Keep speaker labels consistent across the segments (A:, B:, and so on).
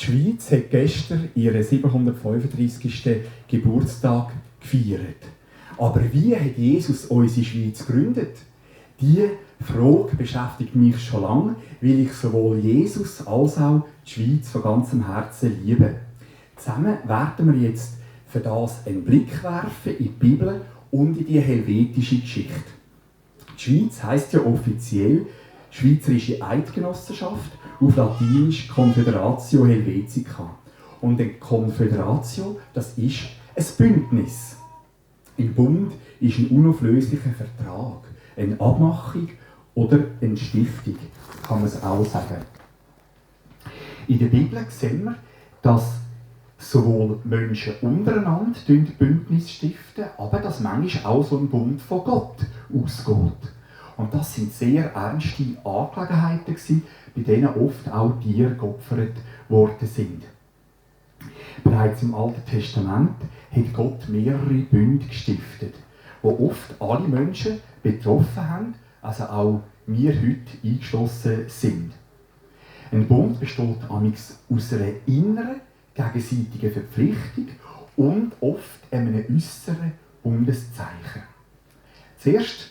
A: Die Schweiz hat gestern ihren 735. Geburtstag gefeiert. Aber wie hat Jesus unsere Schweiz gegründet? Diese Frage beschäftigt mich schon lange, weil ich sowohl Jesus als auch die Schweiz von ganzem Herzen liebe. Zusammen werden wir jetzt für das einen Blick werfen in die Bibel und in die helvetische Geschichte. Die Schweiz heisst ja offiziell Schweizerische Eidgenossenschaft, auf Latinisch Confederatio Helvetica. Und eine Confederatio, das ist ein Bündnis. Ein Bund ist ein unauflöslicher Vertrag, eine Abmachung oder eine Stiftung, kann man es auch sagen. In der Bibel sehen wir, dass sowohl Menschen untereinander Bündnis stiften, aber dass manchmal auch so ein Bund von Gott ausgeht. Und das sind sehr ernste Angelegenheiten, bei denen oft auch Tiere geopfert worden sind. Bereits im Alten Testament hat Gott mehrere Bünde gestiftet, wo oft alle Menschen betroffen haben, also auch wir heute eingeschlossen sind. Ein Bund besteht amigs aus einer inneren, gegenseitigen Verpflichtung und oft einem äußeren Bundeszeichen. Zuerst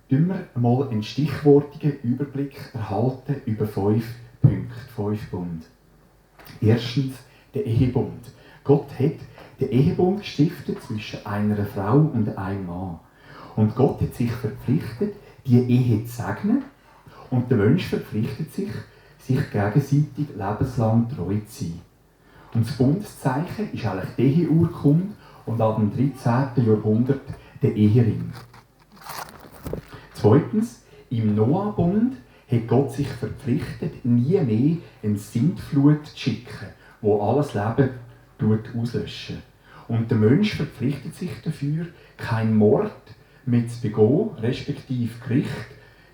A: erhalten wir mal einen stichwortigen Überblick erhalten über 5 Punkte, 5 Bund. Erstens der Ehebund. Gott hat den Ehebund gestiftet zwischen einer Frau und einem Mann. Und Gott hat sich verpflichtet, die Ehe zu segnen. Und der Mensch verpflichtet sich gegenseitig lebenslang treu zu sein. Und das Bundeszeichen ist eigentlich die Eheurkunde und ab dem 13. Jahrhundert der Ehering. Zweitens, im Noah-Bund hat Gott sich verpflichtet, nie mehr eine Sintflut zu schicken, die alles Leben auslöschen. Und der Mensch verpflichtet sich dafür, keinen Mord mehr zu begehen, respektive Gericht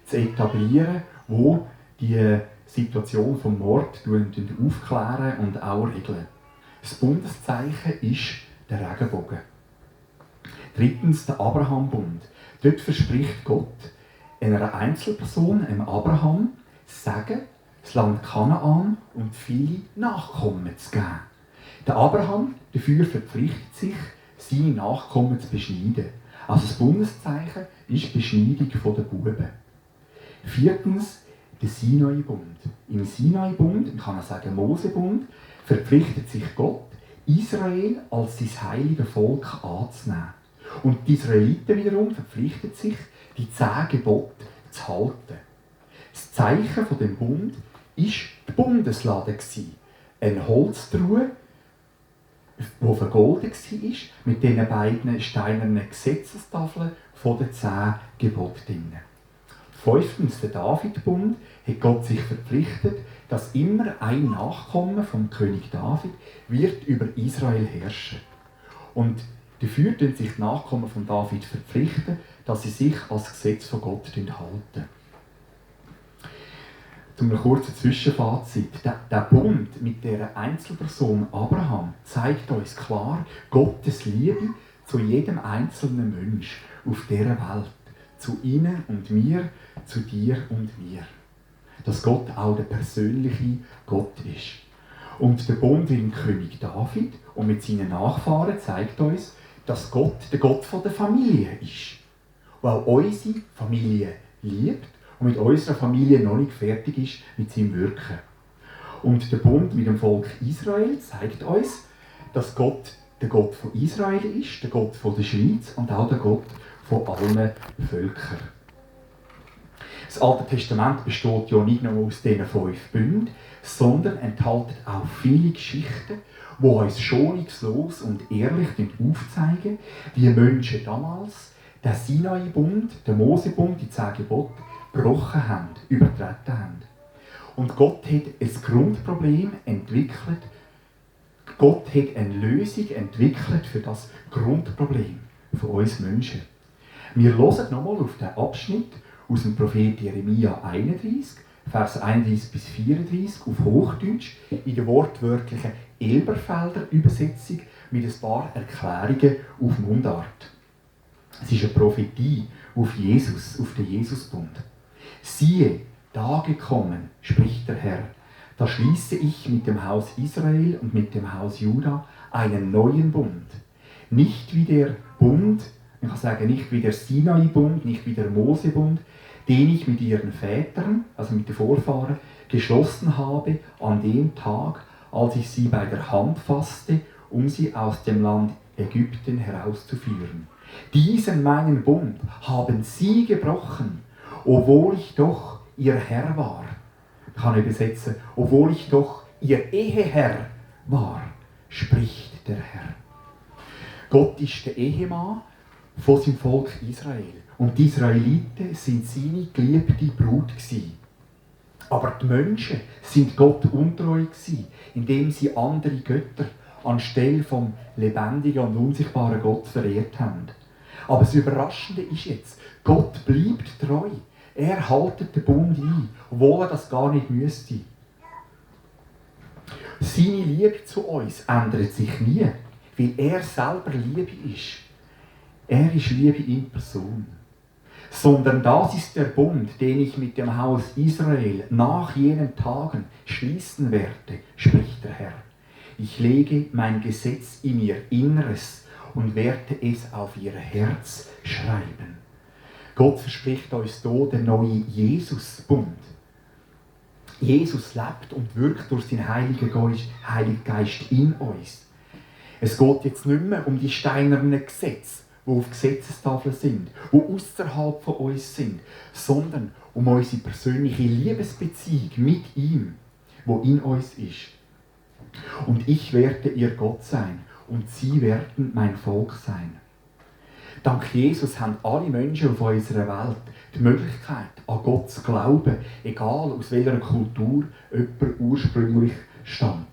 A: zu etablieren, wo die Situation des Mordes aufklären und auch regeln. Das Bundeszeichen ist der Regenbogen. Drittens, der Abraham-Bund. Dort verspricht Gott einer Einzelperson, einem Abraham, Segen, das Land Kanaan und viele Nachkommen zu geben. Der Abraham dafür verpflichtet sich, seine Nachkommen zu beschneiden. Also das Bundeszeichen ist die Beschneidung der Buben. Viertens, der Sinai-Bund. Im Sinai-Bund, man kann auch sagen Mose-Bund, verpflichtet sich Gott, Israel als sein heiliges Volk anzunehmen. Und die Israeliten wiederum verpflichten sich, die 10 Gebote zu halten. Das Zeichen von dem Bund war die Bundeslade, eine Holztruhe, die vergoldet war, mit diesen beiden steinernen Gesetzestafeln von den 10 Geboten. 5. der David-Bund hat Gott sich verpflichtet, dass immer ein Nachkomme vom König David wird über Israel herrschen. Und dafür verpflichten sich die Nachkommen von David verpflichten, dass sie sich als Gesetz von Gott halten. Zum einem kurzen Zwischenfazit. Der Bund mit dieser Einzelperson Abraham zeigt uns klar Gottes Liebe zu jedem einzelnen Mensch auf dieser Welt. Zu ihnen und mir, zu dir und mir. Dass Gott auch der persönliche Gott ist. Und der Bund mit dem König David und mit seinen Nachfahren zeigt uns, dass Gott der Gott der Familie ist. Der auch unsere Familie liebt und mit unserer Familie noch nicht fertig ist mit seinem Wirken. Und der Bund mit dem Volk Israel zeigt uns, dass Gott der Gott von Israel ist, der Gott von der Schweiz und auch der Gott von allen Völkern. Das Alte Testament besteht ja nicht nur aus diesen 5 Bünden, sondern enthält auch viele Geschichten, die uns schonungslos und ehrlich aufzeigen, wie Menschen damals den Sinai-Bund, den Mose-Bund, die 10 Gebote, gebrochen haben, übertreten haben. Und Gott hat ein Grundproblem entwickelt. Gott hat eine Lösung entwickelt für das Grundproblem von uns Menschen. Wir hören nochmal auf den Abschnitt aus dem Prophet Jeremia 31, Vers 31 bis 34 auf Hochdeutsch in der wortwörtlichen Elberfelder Übersetzung mit ein paar Erklärungen auf Mundart. Es ist eine Prophetie auf Jesus, auf den Jesusbund. Siehe, Tage kommen, spricht der Herr, Da schließe ich mit dem Haus Israel und mit dem Haus Juda einen neuen Bund. Nicht wie der Bund, ich kann sagen, nicht wie der Sinai-Bund, nicht wie der Mose-Bund, den ich mit ihren Vätern, also mit den Vorfahren, geschlossen habe an dem Tag, als ich sie bei der Hand fasste, um sie aus dem Land Ägypten herauszuführen. Diesen meinen Bund haben sie gebrochen, obwohl ich doch ihr Herr war. Ich kann übersetzen, obwohl ich doch ihr Eheherr war, spricht der Herr. Gott ist der Ehemann von seinem Volk Israel. Und die Israeliten sind seine geliebte Brut gewesen. Aber die Menschen sind Gott untreu gewesen, indem sie andere Götter anstelle vom lebendigen und unsichtbaren Gott verehrt haben. Aber das Überraschende ist jetzt, Gott bleibt treu. Er hält den Bund ein, obwohl er das gar nicht müsste. Seine Liebe zu uns ändert sich nie, weil er selber Liebe ist. Er ist Liebe in Person. Sondern das ist der Bund, den ich mit dem Haus Israel nach jenen Tagen schließen werde, spricht der Herr. Ich lege mein Gesetz in ihr Inneres und werde es auf ihr Herz schreiben. Gott verspricht uns hier den neuen Jesus-Bund. Jesus lebt und wirkt durch seinen Heiligen Geist in uns. Es geht jetzt nicht mehr um die steinernen Gesetze, die auf Gesetzestafeln sind, die außerhalb von uns sind, sondern um unsere persönliche Liebesbeziehung mit ihm, die in uns ist. Und ich werde ihr Gott sein und sie werden mein Volk sein. Dank Jesus haben alle Menschen auf unserer Welt die Möglichkeit, an Gott zu glauben, egal aus welcher Kultur jemand ursprünglich stammt.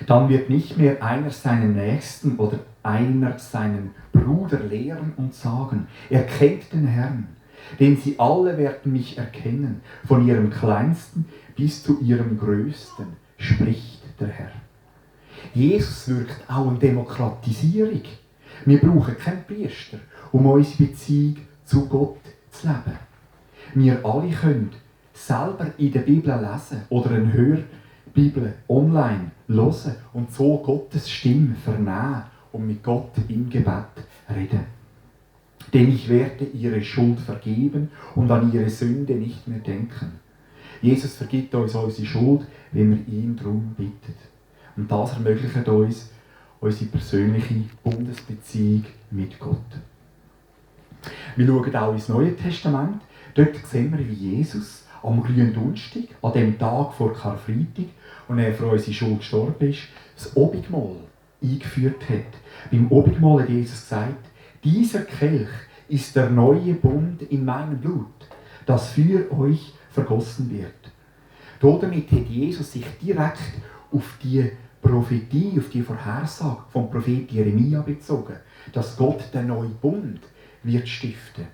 A: Dann wird nicht mehr einer seinen Nächsten oder einer seinen Bruder lehren und sagen, er kennt den Herrn, denn sie alle werden mich erkennen, von ihrem Kleinsten bis zu ihrem Größten, spricht der Herr. Jesus wirkt auch in Demokratisierung. Wir brauchen keinen Priester, um unsere Beziehung zu Gott zu leben. Wir alle können selber in der Bibel lesen oder eine Hörbibel online hören und so Gottes Stimme vernehmen und mit Gott im Gebet reden. Denn ich werde ihre Schuld vergeben und an ihre Sünde nicht mehr denken. Jesus vergibt uns unsere Schuld, wenn wir ihn darum bitten. Und das ermöglicht uns unsere persönliche Bundesbeziehung mit Gott. Wir schauen auch ins Neue Testament. Dort sehen wir, wie Jesus am Gründonnerstag, an dem Tag vor Karfreitag, und er für unsere Schuld gestorben ist, das Abendmahl eingeführt hat. Beim Abendmahl hat Jesus gesagt, dieser Kelch ist der neue Bund in meinem Blut, das für euch vergossen wird. Damit hat Jesus sich direkt auf die Prophetie, auf die Vorhersage vom Prophet Jeremia bezogen, dass Gott den neuen Bund wird stiften.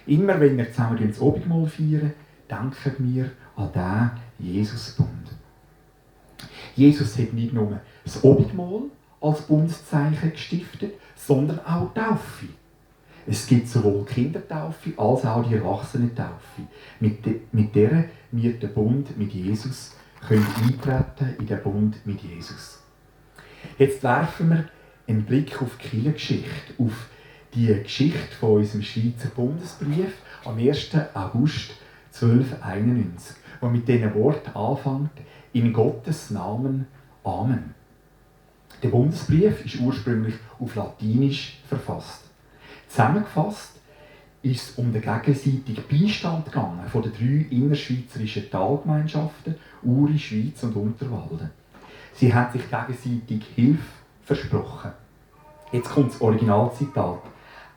A: Immer wenn wir zusammen das Abendmahl feiern, denken wir an diesen Jesus-Bund. Jesus hat nicht nur das Abendmahl als Bundeszeichen gestiftet, sondern auch die Taufe. Es gibt sowohl die Kindertaufe als auch die Erwachsenentaufe, mit der wir den Bund mit Jesus eintreten in den Bund mit Jesus. Jetzt werfen wir einen Blick auf die Kirchengeschichte, auf die Geschichte von unserem Schweizer Bundesbrief am 1. August 1291, wo mit diesen Worten anfängt: In Gottes Namen. Amen. Der Bundesbrief ist ursprünglich auf Latinisch verfasst. Zusammengefasst ist es um den gegenseitigen Beistand gegangen von den 3 innerschweizerischen Talgemeinschaften Uri, Schweiz und Unterwalden. Sie haben sich gegenseitig Hilfe versprochen. Jetzt kommt das Originalzitat.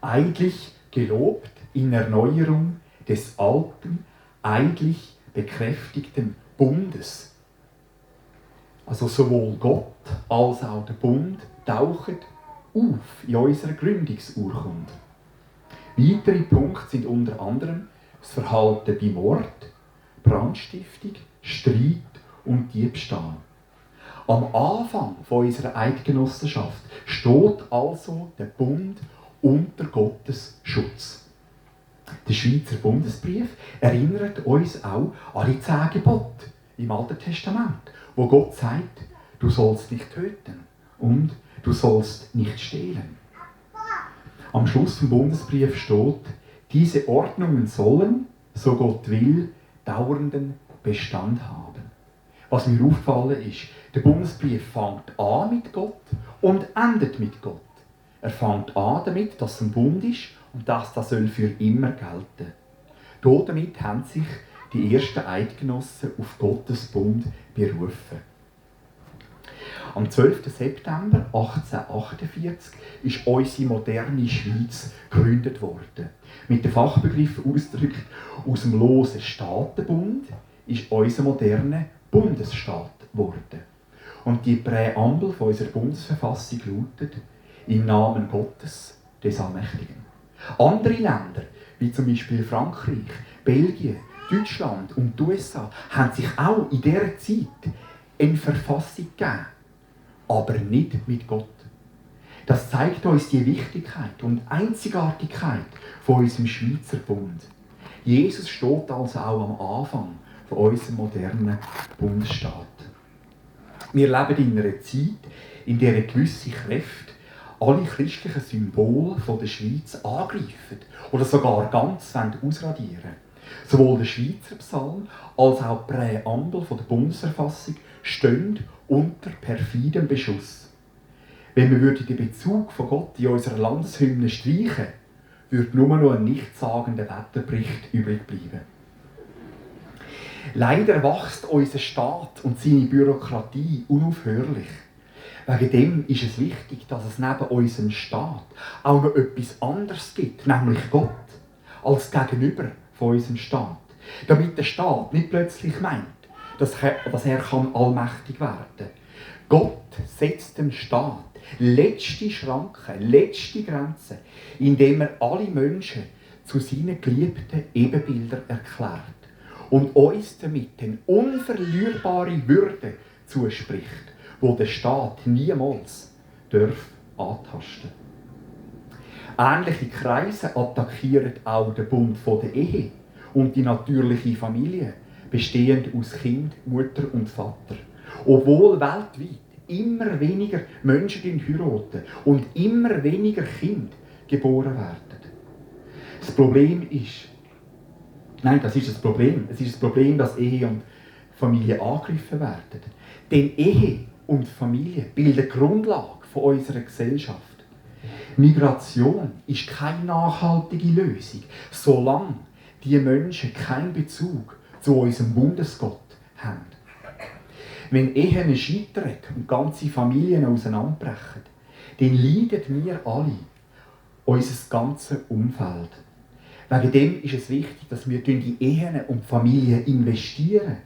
A: Eidlich gelobt in Erneuerung des alten, eidlich bekräftigten Bundes. Also sowohl Gott als auch der Bund tauchen auf in unserer Gründungsurkunde. Weitere Punkte sind unter anderem das Verhalten bei Mord, Brandstiftung, Streit und Diebstahl. Am Anfang unserer Eidgenossenschaft steht also der Bund unter Gottes Schutz. Der Schweizer Bundesbrief erinnert uns auch an die 10 Gebote im Alten Testament, wo Gott sagt, du sollst nicht töten und du sollst nicht stehlen. Am Schluss vom Bundesbrief steht, diese Ordnungen sollen, so Gott will, dauernden Bestand haben. Was mir aufgefallen ist, der Bundesbrief fängt an mit Gott und endet mit Gott. Er fängt an damit, dass es ein Bund ist und das soll für immer gelten. Damit haben sich die ersten Eidgenossen auf Gottes Bund berufen. Am 12. September 1848 ist unsere moderne Schweiz gegründet worden. Mit dem Fachbegriff ausgedrückt aus dem losen Staatenbund ist unser moderner Bundesstaat geworden. Und die Präambel von unserer Bundesverfassung lautet: Im Namen Gottes, des Allmächtigen. Andere Länder, wie zum Beispiel Frankreich, Belgien, Deutschland und die USA, haben sich auch in dieser Zeit eine Verfassung gegeben, aber nicht mit Gott. Das zeigt uns die Wichtigkeit und Einzigartigkeit von unserem Schweizer Bund. Jesus steht also auch am Anfang von unserem modernen Bundesstaat. Wir leben in einer Zeit, in der gewisse Kräfte alle christlichen Symbole der Schweiz angreifen oder sogar ganz ausradieren wollen. Sowohl der Schweizer Psalm als auch die Präambel der Bundesverfassung stehen unter perfidem Beschuss. Wenn wir den Bezug von Gott in unserer Landeshymne streichen, würde nur noch ein nichtssagender Wetterbericht übrig bleiben. Leider wächst unser Staat und seine Bürokratie unaufhörlich. Wegen dem ist es wichtig, dass es neben unserem Staat auch noch etwas anderes gibt, nämlich Gott, als Gegenüber von unserem Staat. Damit der Staat nicht plötzlich meint, dass er allmächtig werden kann. Gott setzt dem Staat letzte Schranken, letzte Grenzen, indem er alle Menschen zu seinen geliebten Ebenbildern erklärt und uns damit eine unverlierbare Würde zuspricht, wo der Staat niemals antasten darf. Ähnliche Kreise attackieren auch den Bund der Ehe und die natürliche Familie, bestehend aus Kind, Mutter und Vater. Obwohl weltweit immer weniger Menschen heiraten und immer weniger Kinder geboren werden. Das Problem ist, es ist das Problem, dass Ehe und Familie angegriffen werden. Denn Ehe und Familie bilden die Grundlage unserer Gesellschaft. Migration ist keine nachhaltige Lösung, solange die Menschen keinen Bezug zu unserem Bundesgott haben. Wenn Ehen scheitern und ganze Familien auseinanderbrechen, dann leiden wir alle, unser ganzes Umfeld. Wegen dem ist es wichtig, dass wir in die Ehen und Familien investieren.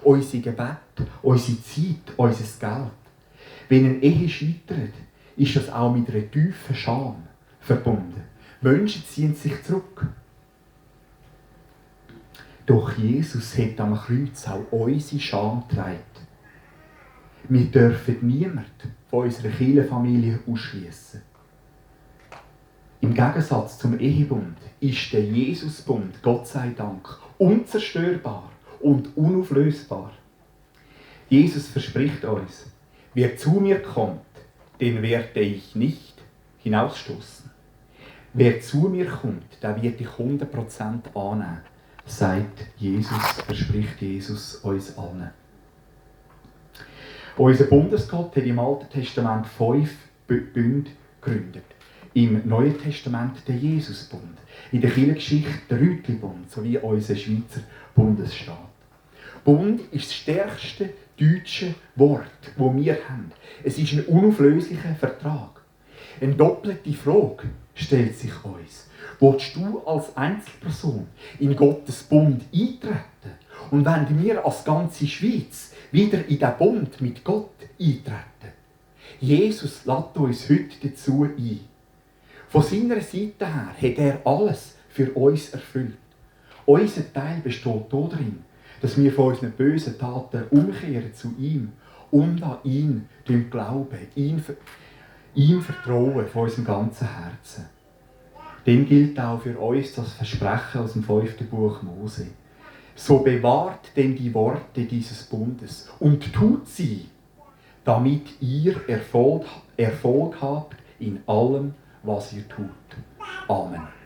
A: Unser Gebet, unsere Zeit, unser Geld. Wenn eine Ehe scheitert, ist das auch mit einer tiefen Scham verbunden. Menschen ziehen sich zurück. Doch Jesus hat am Kreuz auch unsere Scham getragen. Wir dürfen niemanden von unserer Kirchenfamilie ausschliessen. Im Gegensatz zum Ehebund ist der Jesusbund, Gott sei Dank, unzerstörbar und unauflösbar. Jesus verspricht uns: Wer zu mir kommt, den werde ich nicht hinausstoßen. Wer zu mir kommt, den werde ich 100% annehmen, verspricht Jesus uns allen. Unser Bundesgott hat im Alten Testament 5 Bünde gegründet. Im Neuen Testament den Jesusbund. In der Kirchengeschichte der Rütli-Bund sowie unser Schweizer Bundesstaat. Bund ist das stärkste deutsche Wort, das wir haben. Es ist ein unauflöslicher Vertrag. Eine doppelte Frage stellt sich uns. Willst du als Einzelperson in Gottes Bund eintreten? Und wenn wir als ganze Schweiz wieder in den Bund mit Gott eintreten? Jesus lädt uns heute dazu ein. Von seiner Seite her hat er alles für uns erfüllt. Unser Teil besteht darin, dass wir von unseren bösen Taten umkehren zu ihm und an ihn glauben, ihm vertrauen von unserem ganzen Herzen. Dann gilt auch für uns das Versprechen aus dem 5. Buch Mose. So bewahrt denn die Worte dieses Bundes und tut sie, damit ihr Erfolg habt in allem, was ihr tut. Amen.